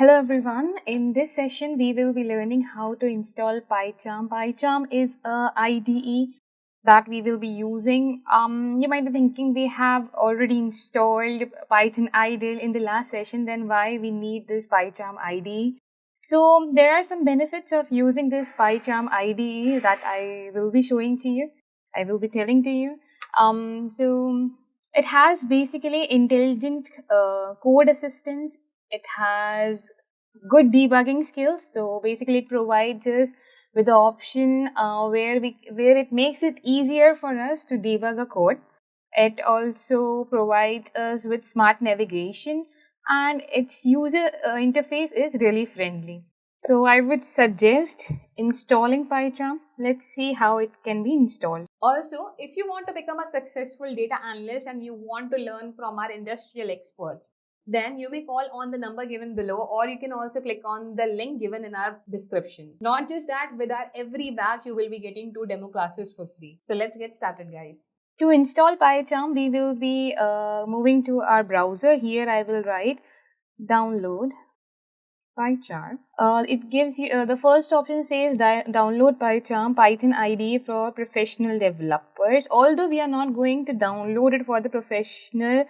Hello everyone, in this session we will be learning how to install Pycharm. Pycharm is a IDE that we will be using. You might be thinking we have already installed Python IDE in the last session, then why we need this Pycharm IDE? So there are some benefits of using this Pycharm IDE that I will be showing to you. I will be telling to you. So it has basically intelligent code assistance. It has good debugging skills. So basically it provides us with the option where it makes it easier for us to debug a code. It also provides us with smart navigation, and its user interface is really friendly. So I would suggest installing Pycharm. Let's see how it can be installed. Also, if you want to become a successful data analyst and you want to learn from our industrial experts, then you may call on the number given below, or you can also click on the link given in our description. Not just that, with our every batch, you will be getting 2 demo classes for free. So let's get started, guys. To install Pycharm, we will be moving to our browser. Here I will write download Pycharm. It gives you the first option says download Pycharm Python IDE for professional developers. Although we are not going to download it for the professional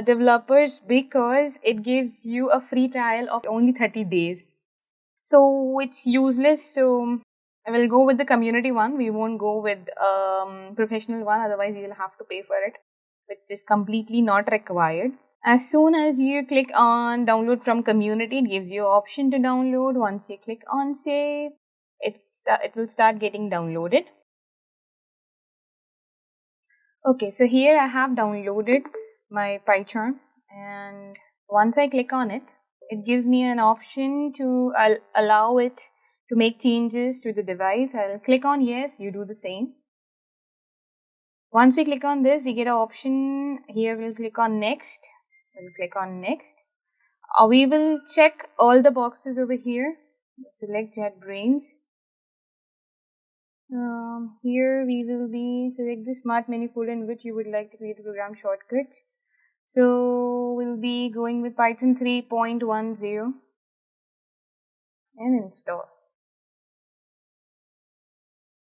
developers because it gives you a free trial of only 30 days. So it's useless. So I will go with the community one. We won't go with professional one. Otherwise, you will have to pay for it, which is completely not required. As soon as you click on download from community, it gives you option to download. Once you click on save, it will start getting downloaded. Okay, so here I have downloaded my Pycharm, and once I click on it, it gives me an option to allow it to make changes to the device. I'll click on yes, you do the same. Once we click on this, we get an option here. We'll click on next. We'll click on next. We will check all the boxes over here. Select JetBrains. Here we will be select the smart menu folder in which you would like to create a program shortcut. So we'll be going with Python 3.10 and install.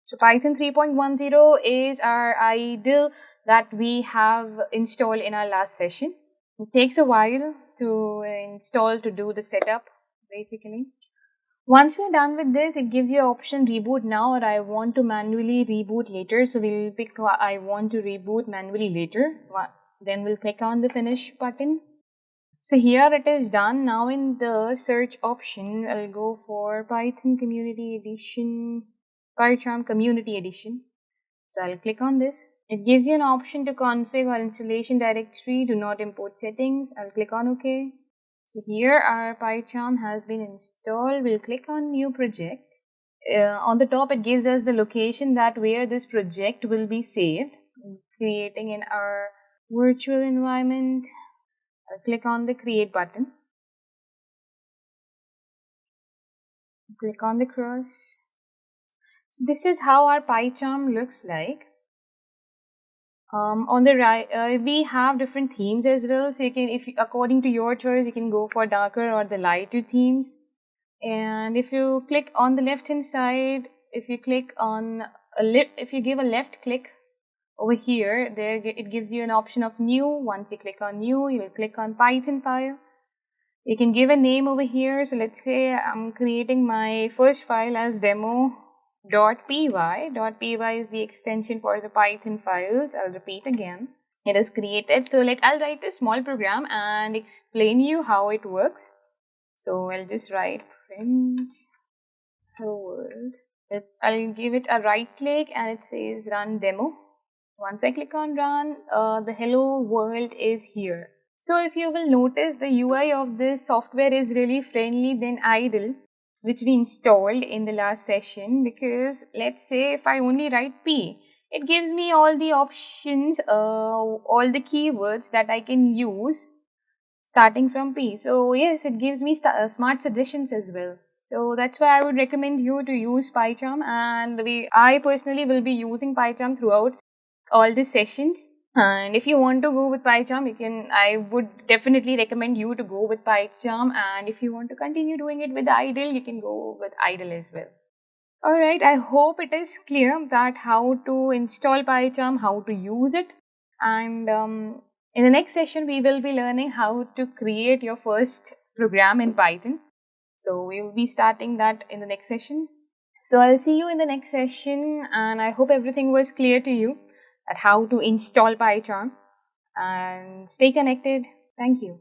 So Python 3.10 is our IDE that we have installed in our last session. It takes a while to install, to do the setup basically. Once we're done with this, it gives you an option reboot now or I want to manually reboot later. So we'll pick I want to reboot manually later. Then we'll click on the finish button. So here it is done. Now in the search option, I'll go for Python Community Edition, Pycharm Community Edition. So I'll click on this. It gives you an option to configure our installation directory, do not import settings. I'll click on OK. So here our Pycharm has been installed. We'll click on new project. On the top it gives us the location that where this project will be saved, creating in our virtual environment. I'll click on the create button. Click on the cross. So this is how our Pycharm looks like. On the right, we have different themes as well. So you can, if according to your choice, you can go for darker or the lighter themes. And if you click on the left hand side, if you click on if you give a left click over here, there it gives you an option of new. Once you click on new, you will click on Python file. You can give a name over here. So let's say I'm creating my first file as demo.py. .py is the extension for the Python files. I'll repeat again. It is created. So I'll write a small program and explain you how it works. So I'll just write print hello world. I'll give it a right click and it says run demo. Once I click on run, the hello world is here. So if you will notice, the UI of this software is really friendly than IDLE, which we installed in the last session, because let's say if I only write P, it gives me all the options, all the keywords that I can use starting from P. So yes, it gives me smart suggestions as well. So that's why I would recommend you to use Pycharm, and I personally will be using Pycharm throughout all the sessions. And if you want to go with Pycharm, I would definitely recommend you to go with Pycharm. And if you want to continue doing it with IDLE, you can go with IDLE as well. Alright, I hope it is clear that how to install Pycharm, how to use it. And in the next session, we will be learning how to create your first program in Python. So we will be starting that in the next session. So I'll see you in the next session, and I hope everything was clear to you at how to install Pycharm. And stay connected. Thank you.